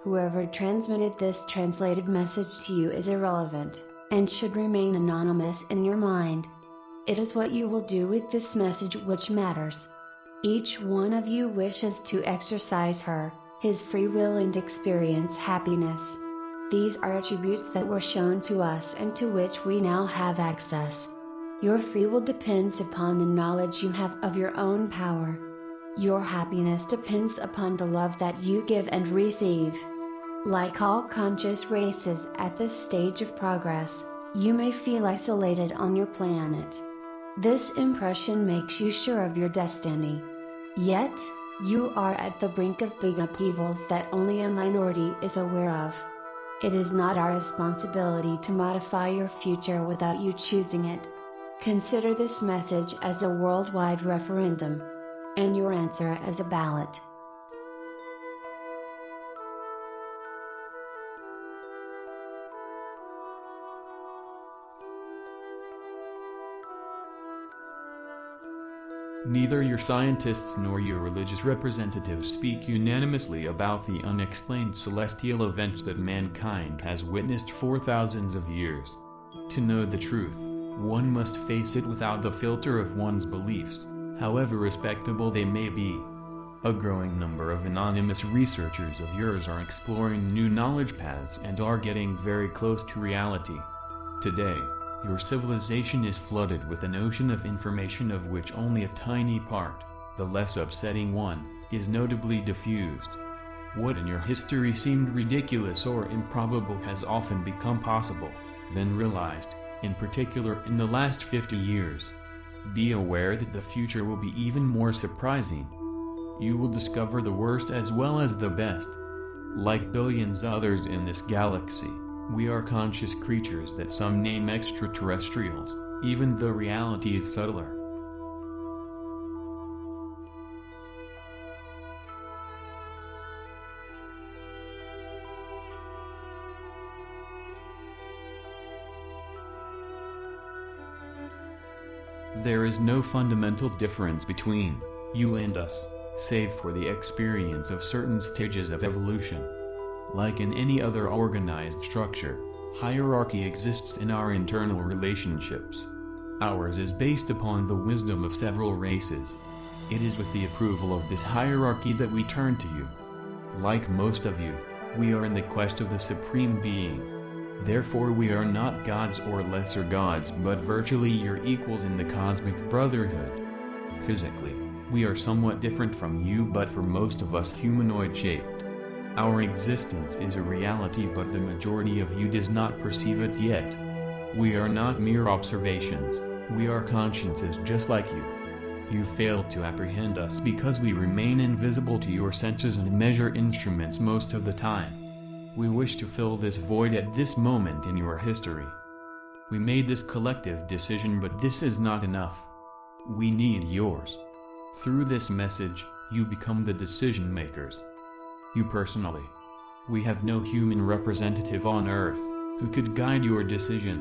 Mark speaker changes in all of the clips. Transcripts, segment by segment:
Speaker 1: Whoever transmitted this translated message to you is irrelevant, and should remain anonymous in your mind. It is what you will do with this message which matters. Each one of you wishes to exercise his free will and experience happiness. These are attributes that were shown to us and to which we now have access. Your free will depends upon the knowledge you have of your own power. Your happiness depends upon the love that you give and receive. Like all conscious races at this stage of progress, you may feel isolated on your planet. This impression makes you sure of your destiny. Yet, you are at the brink of big upheavals that only a minority is aware of. It is not our responsibility to modify your future without you choosing it. Consider this message as a worldwide referendum, and your answer as a ballot.
Speaker 2: Neither your scientists nor your religious representatives speak unanimously about the unexplained celestial events that mankind has witnessed for thousands of years. To know the truth, one must face it without the filter of one's beliefs, however respectable they may be. A growing number of anonymous researchers of yours are exploring new knowledge paths and are getting very close to reality. Today, your civilization is flooded with an ocean of information of which only a tiny part, the less upsetting one, is notably diffused. What in your history seemed ridiculous or improbable has often become possible, then realized, in particular in the last 50 years. Be aware that the future will be even more surprising. You will discover the worst as well as the best. Like billions others in this galaxy, we are conscious creatures that some name extraterrestrials, even though reality is subtler. There is no fundamental difference between you and us, save for the experience of certain stages of evolution. Like in any other organized structure, hierarchy exists in our internal relationships. Ours is based upon the wisdom of several races. It is with the approval of this hierarchy that we turn to you. Like most of you, we are in the quest of the Supreme Being. Therefore we are not gods or lesser gods but virtually your equals in the cosmic brotherhood. Physically, we are somewhat different from you but for most of us humanoid-shaped. Our existence is a reality but the majority of you does not perceive it yet. We are not mere observations, we are consciences just like you. You fail to apprehend us because we remain invisible to your senses and measure instruments most of the time. We wish to fill this void at this moment in your history. We made this collective decision but this is not enough. We need yours. Through this message, you become the decision makers. You personally. We have no human representative on Earth who could guide your decision.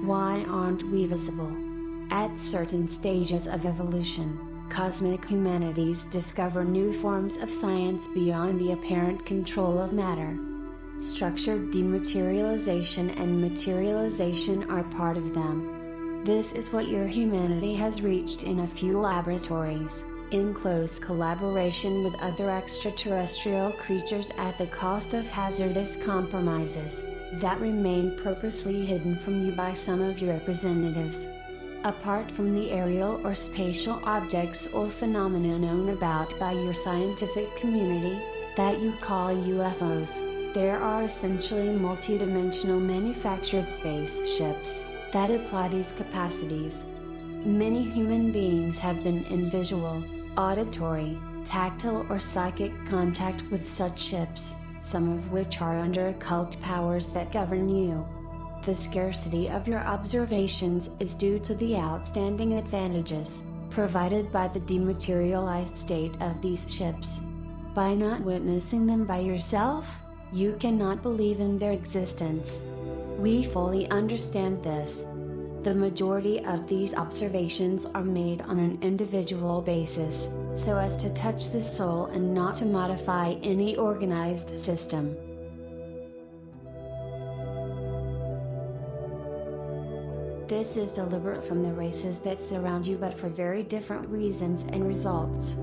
Speaker 1: Why aren't we visible? At certain stages of evolution, cosmic humanities discover new forms of science beyond the apparent control of matter. Structured dematerialization and materialization are part of them. This is what your humanity has reached in a few laboratories, in close collaboration with other extraterrestrial creatures at the cost of hazardous compromises that remain purposely hidden from you by some of your representatives. Apart from the aerial or spatial objects or phenomena known about by your scientific community, that you call UFOs, there are essentially multidimensional manufactured spaceships that apply these capacities. Many human beings have been in visual, auditory, tactile or psychic contact with such ships, some of which are under occult powers that govern you. The scarcity of your observations is due to the outstanding advantages provided by the dematerialized state of these ships. By not witnessing them by yourself, you cannot believe in their existence. We fully understand this. The majority of these observations are made on an individual basis, so as to touch the soul and not to modify any organized system. This is deliberate from the races that surround you, but for very different reasons and results.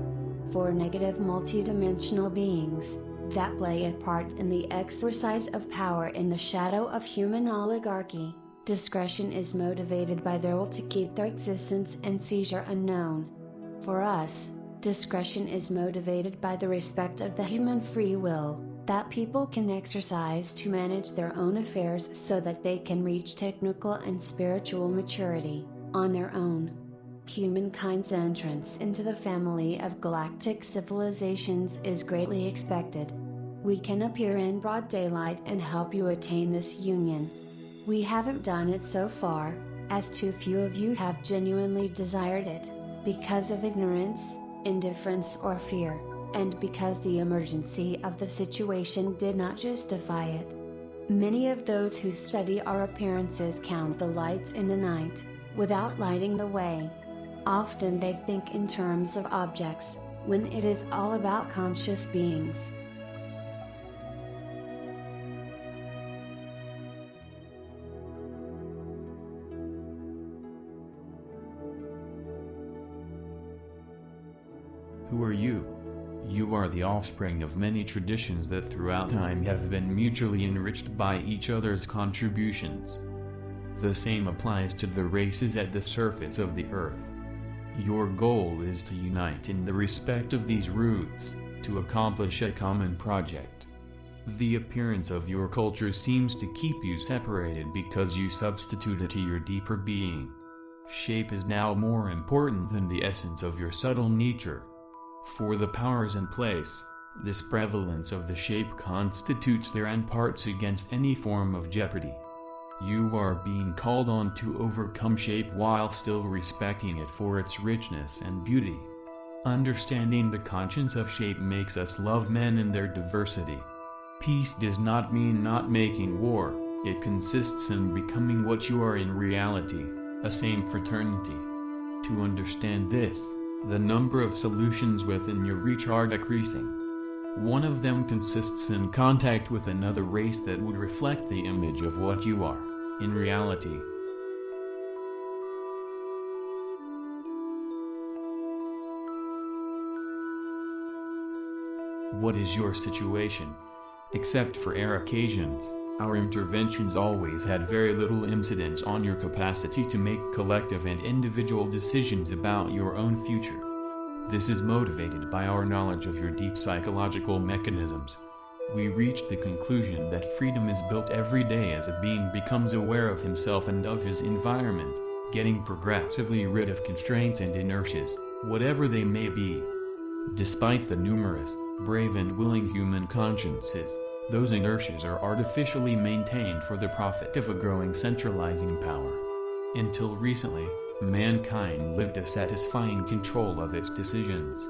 Speaker 1: For negative multidimensional beings, that play a part in the exercise of power in the shadow of human oligarchy, discretion is motivated by their will to keep their existence and seizure unknown. For us, discretion is motivated by the respect of the human free will that people can exercise to manage their own affairs so that they can reach technical and spiritual maturity on their own. Humankind's entrance into the family of galactic civilizations is greatly expected. We can appear in broad daylight and help you attain this union. We haven't done it so far, as too few of you have genuinely desired it, because of ignorance, indifference or fear, and because the emergency of the situation did not justify it. Many of those who study our appearances count the lights in the night, without lighting the way. Often they think in terms of objects, when it is all about conscious beings.
Speaker 2: Who are you? You are the offspring of many traditions that throughout time have been mutually enriched by each other's contributions. The same applies to the races at the surface of the earth. Your goal is to unite in the respect of these roots, to accomplish a common project. The appearance of your culture seems to keep you separated because you substitute it to your deeper being. Shape is now more important than the essence of your subtle nature. For the powers in place, this prevalence of the shape constitutes their ramparts against any form of jeopardy. You are being called on to overcome shape while still respecting it for its richness and beauty. Understanding the conscience of shape makes us love men in their diversity. Peace does not mean not making war, it consists in becoming what you are in reality, a same fraternity. To understand this, the number of solutions within your reach are decreasing. One of them consists in contact with another race that would reflect the image of what you are, in reality. What is your situation? Except for rare occasions, our interventions always had very little incidence on your capacity to make collective and individual decisions about your own future. This is motivated by our knowledge of your deep psychological mechanisms. We reached the conclusion that freedom is built every day as a being becomes aware of himself and of his environment, getting progressively rid of constraints and inertias, whatever they may be. Despite the numerous, brave and willing human consciences, those inertias are artificially maintained for the profit of a growing centralizing power. Until recently, mankind lived a satisfying control of its decisions.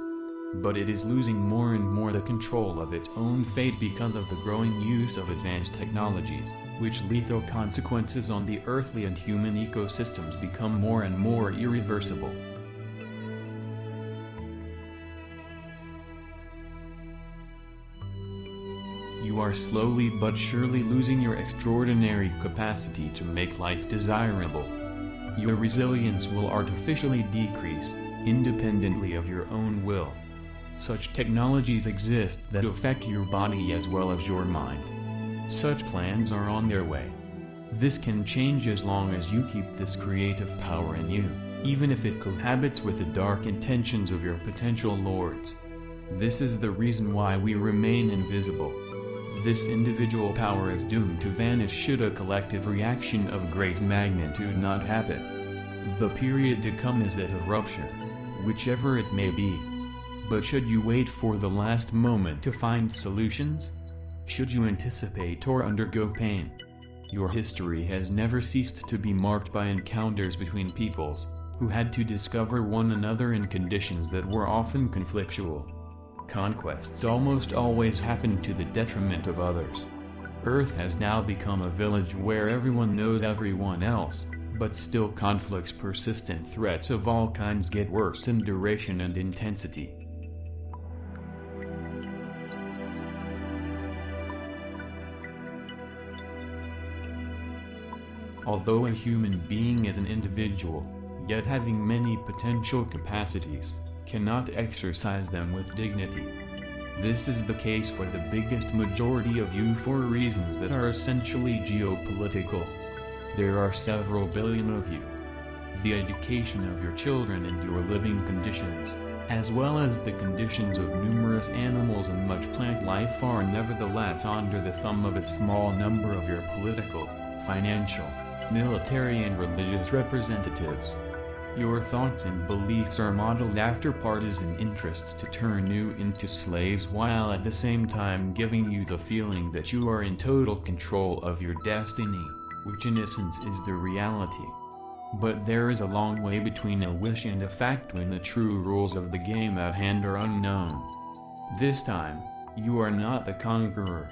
Speaker 2: But it is losing more and more the control of its own fate because of the growing use of advanced technologies, which lethal consequences on the earthly and human ecosystems become more and more irreversible. You are slowly but surely losing your extraordinary capacity to make life desirable. Your resilience will artificially decrease, independently of your own will. Such technologies exist that affect your body as well as your mind. Such plans are on their way. This can change as long as you keep this creative power in you, even if it cohabits with the dark intentions of your potential lords. This is the reason why we remain invisible. This individual power is doomed to vanish should a collective reaction of great magnitude not happen. The period to come is that of rupture, whichever it may be. But should you wait for the last moment to find solutions? Should you anticipate or undergo pain? Your history has never ceased to be marked by encounters between peoples, who had to discover one another in conditions that were often conflictual. Conquests almost always happen to the detriment of others. Earth has now become a village where everyone knows everyone else, but still conflicts, persistent threats of all kinds get worse in duration and intensity. Although a human being is an individual, yet having many potential capacities, cannot exercise them with dignity. This is the case for the biggest majority of you for reasons that are essentially geopolitical. There are several billion of you. The education of your children and your living conditions, as well as the conditions of numerous animals and much plant life, are nevertheless under the thumb of a small number of your political, financial, military and religious representatives. Your thoughts and beliefs are modeled after partisan interests to turn you into slaves, while at the same time giving you the feeling that you are in total control of your destiny, which in essence is the reality. But there is a long way between a wish and a fact when the true rules of the game at hand are unknown. This time, you are not the conqueror.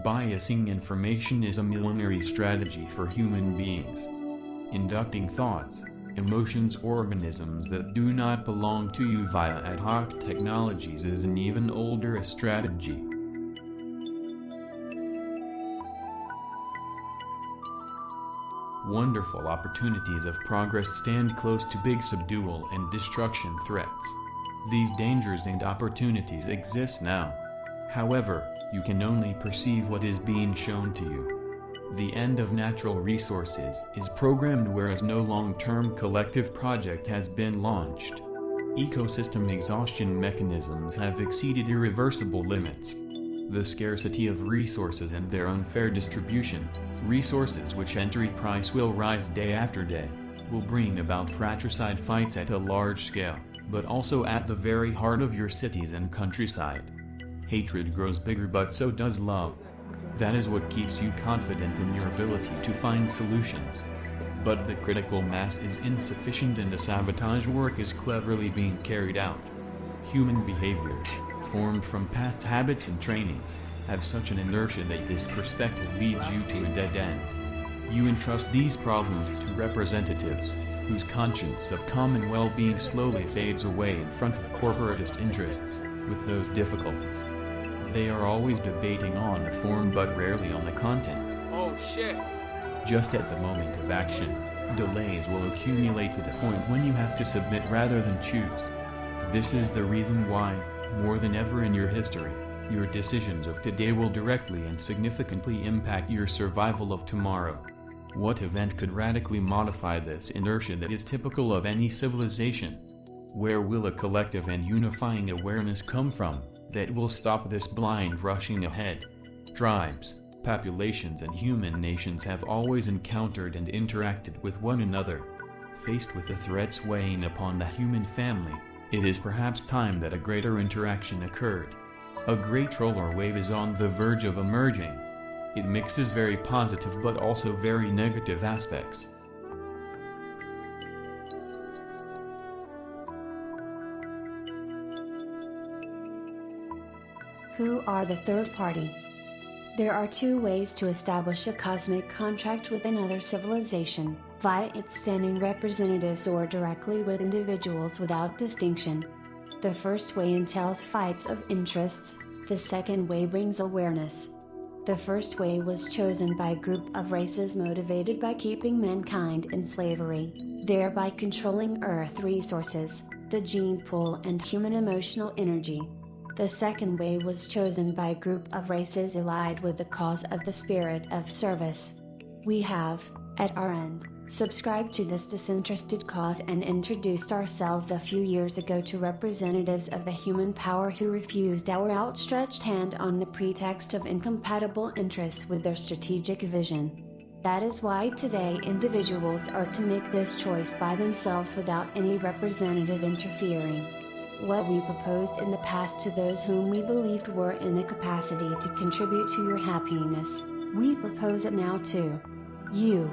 Speaker 2: Biasing information is a millenary strategy for human beings. Inducting thoughts, emotions, organisms that do not belong to you via ad hoc technologies is an even older strategy. Wonderful opportunities of progress stand close to big subdual and destruction threats. These dangers and opportunities exist now. However, you can only perceive what is being shown to you. The end of natural resources is programmed, whereas no long-term collective project has been launched. Ecosystem exhaustion mechanisms have exceeded irreversible limits. The scarcity of resources and their unfair distribution, resources which entry price will rise day after day, will bring about fratricide fights at a large scale, but also at the very heart of your cities and countryside. Hatred grows bigger, but so does love. That is what keeps you confident in your ability to find solutions. But the critical mass is insufficient and the sabotage work is cleverly being carried out. Human behaviors, formed from past habits and trainings, have such an inertia that this perspective leads you to a dead end. You entrust these problems to representatives, whose conscience of common well-being slowly fades away in front of corporatist interests, with those difficulties. They are always debating on the form but rarely on the content.
Speaker 3: Oh shit!
Speaker 2: Just at the moment of action, delays will accumulate to the point when you have to submit rather than choose. This is the reason why, more than ever in your history, your decisions of today will directly and significantly impact your survival of tomorrow. What event could radically modify this inertia that is typical of any civilization? Where will a collective and unifying awareness come from that will stop this blind rushing ahead? Tribes, populations and human nations have always encountered and interacted with one another. Faced with the threats weighing upon the human family, it is perhaps time that a greater interaction occurred. A great troller wave is on the verge of emerging. It mixes very positive but also very negative aspects.
Speaker 1: Who are the third party? There are two ways to establish a cosmic contract with another civilization, via its standing representatives or directly with individuals without distinction. The first way entails fights of interests, the second way brings awareness. The first way was chosen by a group of races motivated by keeping mankind in slavery, thereby controlling Earth resources, the gene pool and human emotional energy. The second way was chosen by a group of races allied with the cause of the spirit of service. We have, at our end, subscribed to this disinterested cause and introduced ourselves a few years ago to representatives of the human power who refused our outstretched hand on the pretext of incompatible interests with their strategic vision. That is why today individuals are to make this choice by themselves without any representative interfering. What we proposed in the past to those whom we believed were in a capacity to contribute to your happiness, we propose it now to you.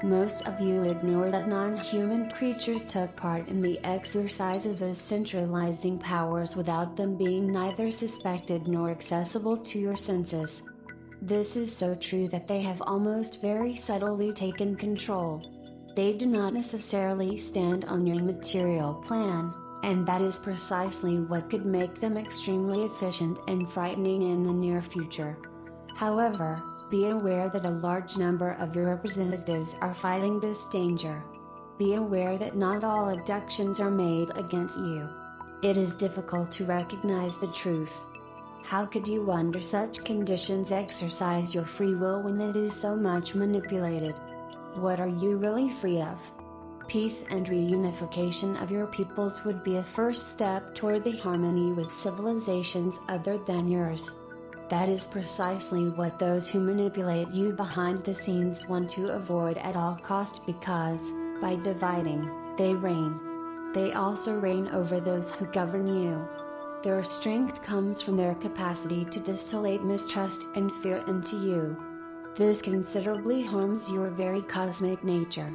Speaker 1: Most of you ignore that non-human creatures took part in the exercise of those centralizing powers without them being neither suspected nor accessible to your senses. This is so true that they have almost very subtly taken control. They do not necessarily stand on your material plan, and that is precisely what could make them extremely efficient and frightening in the near future. However, be aware that a large number of your representatives are fighting this danger. Be aware that not all abductions are made against you. It is difficult to recognize the truth. How could you under such conditions exercise your free will when it is so much manipulated? What are you really free of? Peace and reunification of your peoples would be a first step toward the harmony with civilizations other than yours. That is precisely what those who manipulate you behind the scenes want to avoid at all cost, because, by dividing, they reign. They also reign over those who govern you. Their strength comes from their capacity to distillate mistrust and fear into you. This considerably harms your very cosmic nature.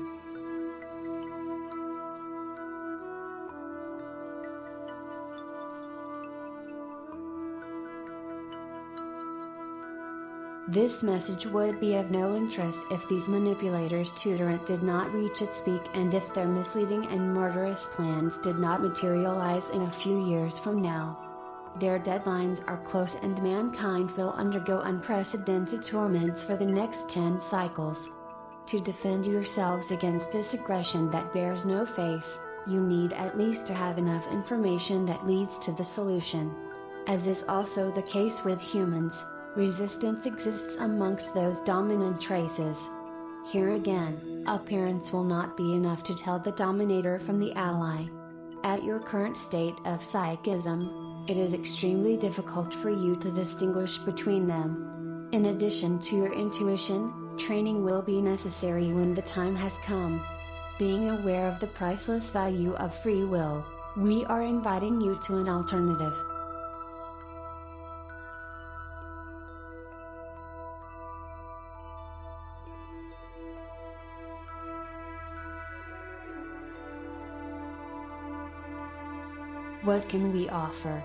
Speaker 1: This message would be of no interest if these manipulators' tutorant did not reach its peak, and if their misleading and murderous plans did not materialize in a few years from now. Their deadlines are close, and mankind will undergo unprecedented torments for the next 10 cycles. To defend yourselves against this aggression that bears no face, you need at least to have enough information that leads to the solution. As is also the case with humans, resistance exists amongst those dominant races. Here again, appearance will not be enough to tell the dominator from the ally. At your current state of psychism, it is extremely difficult for you to distinguish between them. In addition to your intuition, training will be necessary when the time has come. Being aware of the priceless value of free will, we are inviting you to an alternative. What can we offer?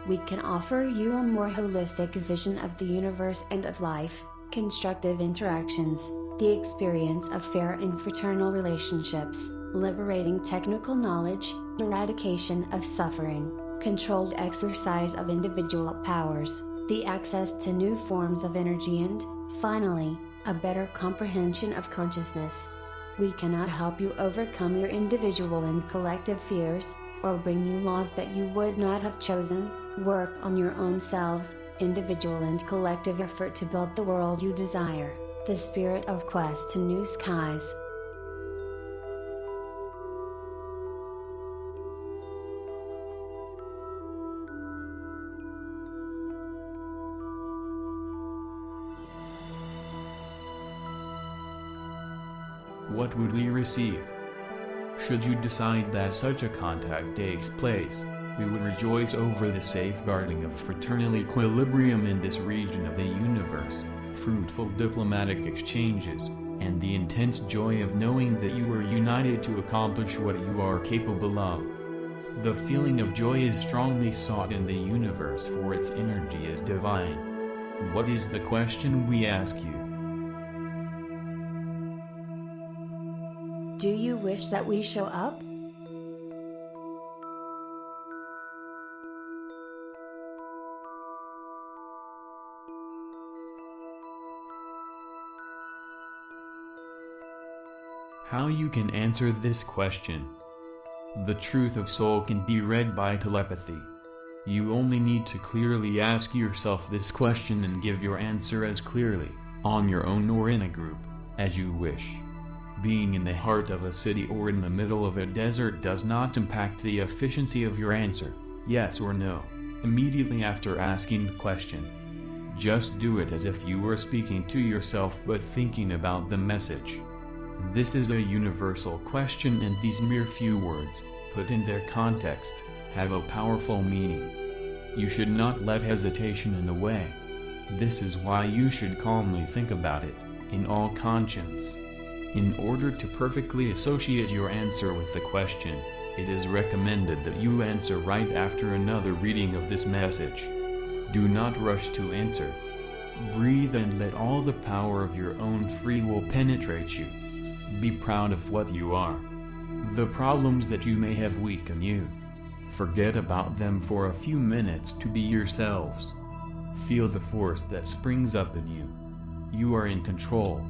Speaker 1: We can offer you a more holistic vision of the universe and of life, constructive interactions, the experience of fair and fraternal relationships, liberating technical knowledge, eradication of suffering, controlled exercise of individual powers, the access to new forms of energy, and, finally, a better comprehension of consciousness. We cannot help you overcome your individual and collective fears, or bring you laws that you would not have chosen. Work on your own selves, individual and collective effort to build the world you desire, the spirit of quest to new skies.
Speaker 2: What would we receive? Should you decide that such a contact takes place, we would rejoice over the safeguarding of fraternal equilibrium in this region of the universe, fruitful diplomatic exchanges, and the intense joy of knowing that you are united to accomplish what you are capable of. The feeling of joy is strongly sought in the universe, for its energy is divine. What is the question, we ask you?
Speaker 1: Do you wish that we show up?
Speaker 2: How you can answer this question? The truth of soul can be read by telepathy. You only need to clearly ask yourself this question and give your answer as clearly, on your own or in a group, as you wish. Being in the heart of a city or in the middle of a desert does not impact the efficiency of your answer, yes or no, immediately after asking the question. Just do it as if you were speaking to yourself but thinking about the message. This is a universal question, and these mere few words, put in their context, have a powerful meaning. You should not let hesitation in the way. This is why you should calmly think about it, in all conscience. In order to perfectly associate your answer with the question, it is recommended that you answer right after another reading of this message. Do not rush to answer. Breathe and let all the power of your own free will penetrate you. Be proud of what you are. The problems that you may have weaken you. Forget about them for a few minutes to be yourselves. Feel the force that springs up in you. You are in control.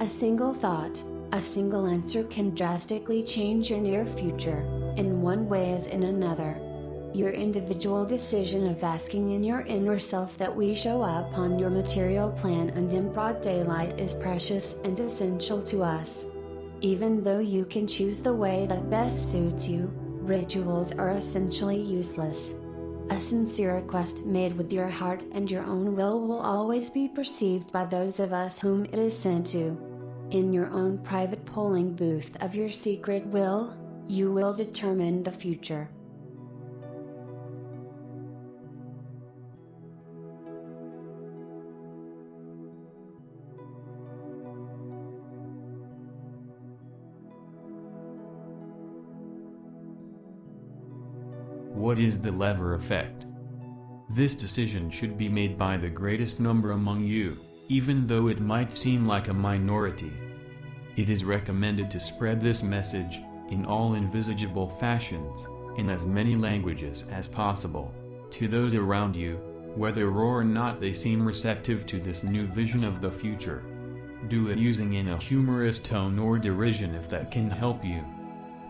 Speaker 1: A single thought, a single answer can drastically change your near future, in one way as in another. Your individual decision of asking in your inner self that we show up on your material plan and in broad daylight is precious and essential to us. Even though you can choose the way that best suits you, rituals are essentially useless. A sincere request made with your heart and your own will always be perceived by those of us whom it is sent to. In your own private polling booth of your secret will, you will determine the future.
Speaker 2: What is the lever effect? This decision should be made by the greatest number among you, even though it might seem like a minority. It is recommended to spread this message, in all invisible fashions, in as many languages as possible, to those around you, whether or not they seem receptive to this new vision of the future. Do it using in a humorous tone or derision if that can help you.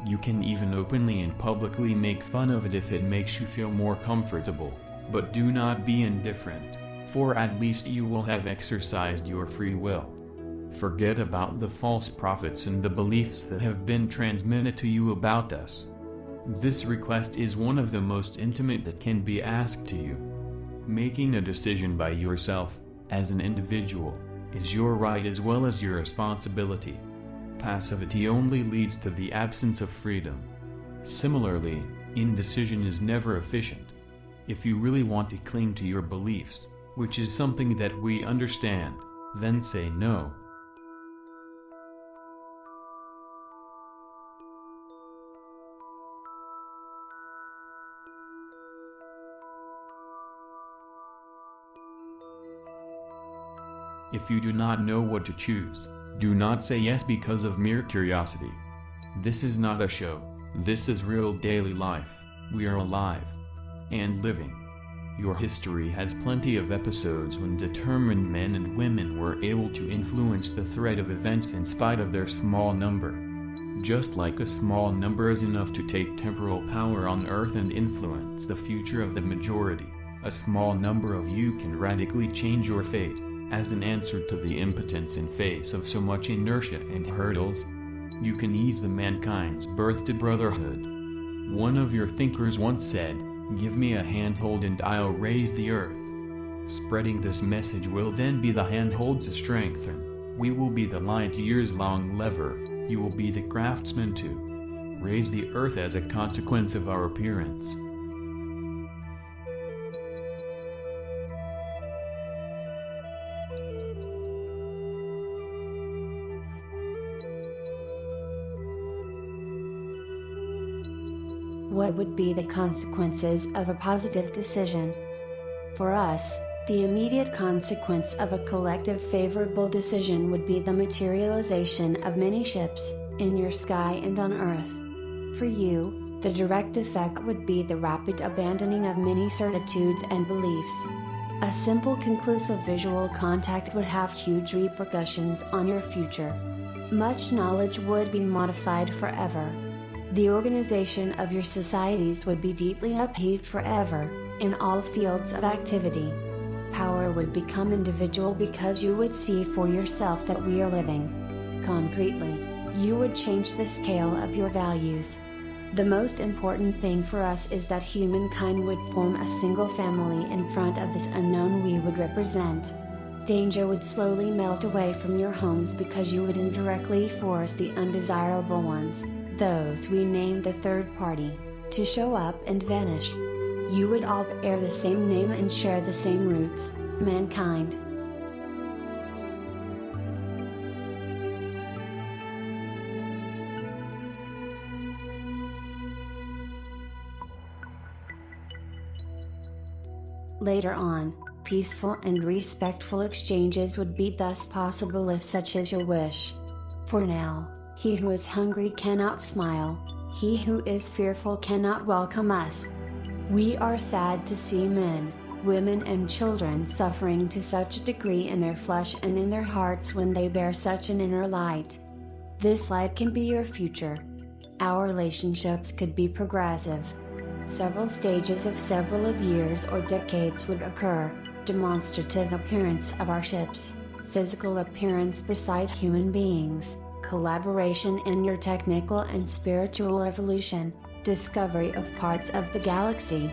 Speaker 2: You can even openly and publicly make fun of it if it makes you feel more comfortable, but do not be indifferent, for at least you will have exercised your free will. Forget about the false prophets and the beliefs that have been transmitted to you about us. This request is one of the most intimate that can be asked to you. Making a decision by yourself, as an individual, is your right as well as your responsibility. Passivity only leads to the absence of freedom. Similarly, indecision is never efficient. If you really want to cling to your beliefs, which is something that we understand, then say no. If you do not know what to choose, do not say yes because of mere curiosity. This is not a show, this is real daily life. We are alive and living. Your history has plenty of episodes when determined men and women were able to influence the thread of events in spite of their small number. Just like a small number is enough to take temporal power on Earth and influence the future of the majority, a small number of you can radically change your fate. As an answer to the impotence in face of so much inertia and hurdles, you can ease the mankind's birth to brotherhood. One of your thinkers once said, "Give me a handhold and I'll raise the earth." Spreading this message will then be the handhold to strengthen. We will be the light years-long lever, you will be the craftsman to raise the earth as a consequence of our appearance.
Speaker 1: What would be the consequences of a positive decision? For us, the immediate consequence of a collective favorable decision would be the materialization of many ships, in your sky and on Earth. For you, the direct effect would be the rapid abandoning of many certitudes and beliefs. A simple conclusive visual contact would have huge repercussions on your future. Much knowledge would be modified forever. The organization of your societies would be deeply upheaved forever, in all fields of activity. Power would become individual because you would see for yourself that we are living. Concretely, you would change the scale of your values. The most important thing for us is that humankind would form a single family in front of this unknown we would represent. Danger would slowly melt away from your homes because you would indirectly force the undesirable ones, those we name the third party, to show up and vanish. You would all bear the same name and share the same roots, mankind. Later on, peaceful and respectful exchanges would be thus possible if such is your wish. For now, he who is hungry cannot smile, he who is fearful cannot welcome us. We are sad to see men, women and children suffering to such a degree in their flesh and in their hearts when they bear such an inner light. This light can be your future. Our relationships could be progressive. Several stages of several of years or decades would occur: demonstrative appearance of our ships, physical appearance beside human beings, collaboration in your technical and spiritual evolution, discovery of parts of the galaxy.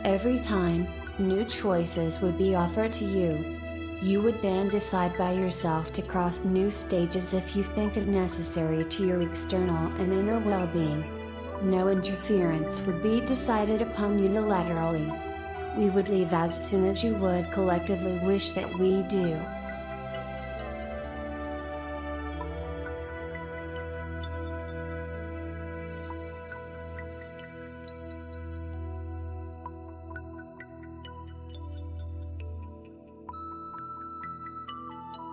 Speaker 1: Every time, new choices would be offered to you. You would then decide by yourself to cross new stages if you think it necessary to your external and inner well-being. No interference would be decided upon unilaterally. We would leave as soon as you would collectively wish that we do.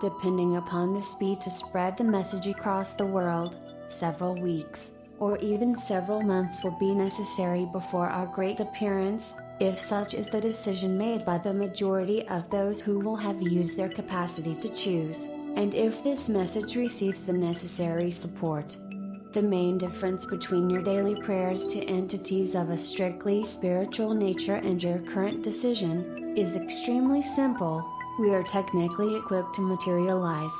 Speaker 1: Depending upon the speed to spread the message across the world, several weeks, or even several months will be necessary before our great appearance, if such is the decision made by the majority of those who will have used their capacity to choose, and if this message receives the necessary support. The main difference between your daily prayers to entities of a strictly spiritual nature and your current decision is extremely simple: we are technically equipped to materialize.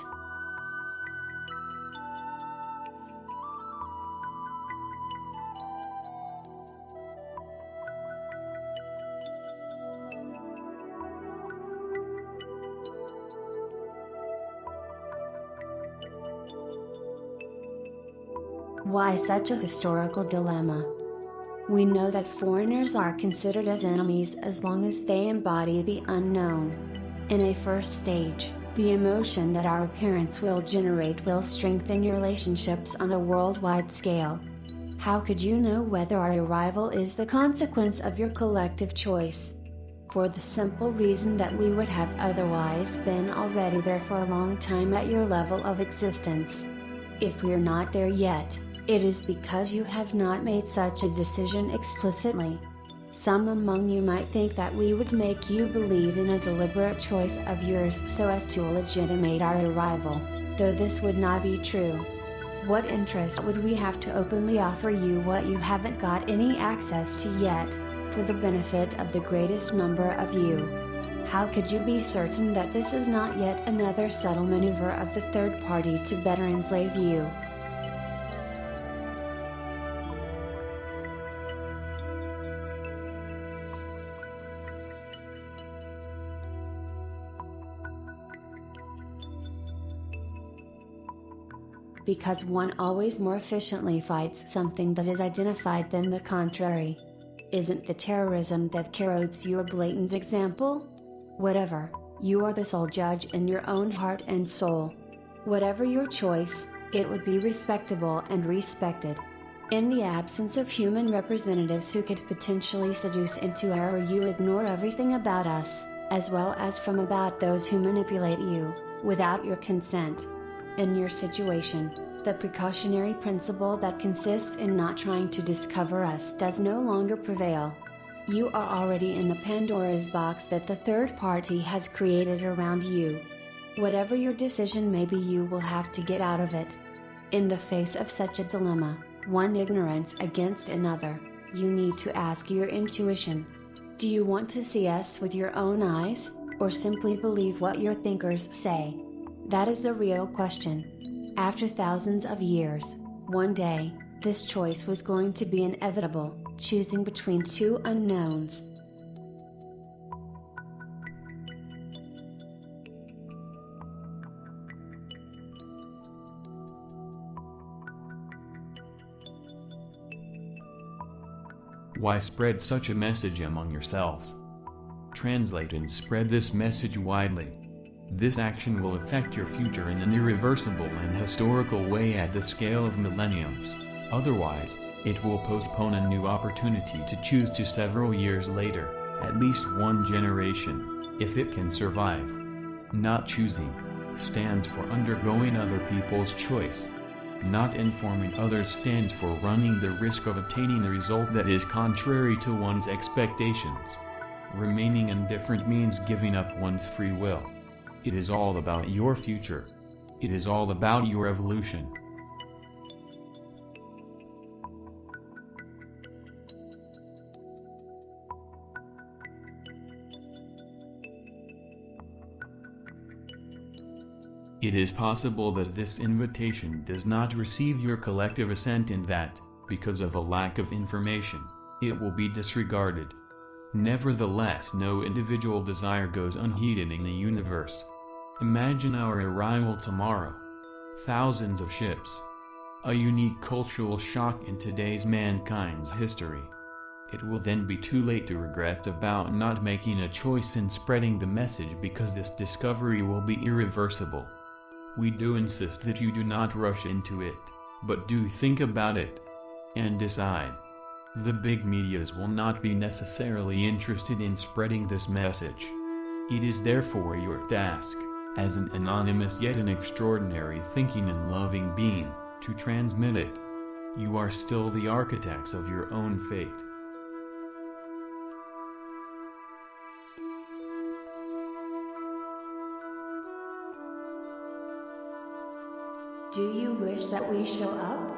Speaker 1: Why such a historical dilemma? We know that foreigners are considered as enemies as long as they embody the unknown. In a first stage, the emotion that our appearance will generate will strengthen your relationships on a worldwide scale. How could you know whether our arrival is the consequence of your collective choice? For the simple reason that we would have otherwise been already there for a long time at your level of existence. If we are not there yet, it is because you have not made such a decision explicitly. Some among you might think that we would make you believe in a deliberate choice of yours so as to legitimate our arrival, though this would not be true. What interest would we have to openly offer you what you haven't got any access to yet, for the benefit of the greatest number of you? How could you be certain that this is not yet another subtle maneuver of the third party to better enslave you? Because one always more efficiently fights something that is identified than the contrary. Isn't the terrorism that corrodes you a blatant example? Whatever, you are the sole judge in your own heart and soul. Whatever your choice, it would be respectable and respected. In the absence of human representatives who could potentially seduce into error, you ignore everything about us, as well as from about those who manipulate you, without your consent. In your situation, the precautionary principle that consists in not trying to discover us does no longer prevail. You are already in the Pandora's box that the third party has created around you. Whatever your decision may be, you will have to get out of it. In the face of such a dilemma, one ignorance against another, you need to ask your intuition. Do you want to see us with your own eyes, or simply believe what your thinkers say? That is the real question. After thousands of years, one day, this choice was going to be inevitable, choosing between two unknowns.
Speaker 2: Why spread such a message among yourselves? Translate and spread this message widely. This action will affect your future in an irreversible and historical way at the scale of millenniums. Otherwise, it will postpone a new opportunity to choose to several years later, at least one generation, if it can survive. Not choosing stands for undergoing other people's choice. Not informing others stands for running the risk of obtaining a result that is contrary to one's expectations. Remaining indifferent means giving up one's free will. It is all about your future. It is all about your evolution. It is possible that this invitation does not receive your collective assent and that, because of a lack of information, it will be disregarded. Nevertheless, no individual desire goes unheeded in the universe. Imagine our arrival tomorrow. Thousands of ships. A unique cultural shock in today's mankind's history. It will then be too late to regret about not making a choice in spreading the message, because this discovery will be irreversible. We do insist that you do not rush into it, but do think about it and decide. The big medias will not be necessarily interested in spreading this message. It is therefore your task, as an anonymous yet an extraordinary thinking and loving being, to transmit it. You are still the architects of your own fate.
Speaker 1: Do you wish that we show up?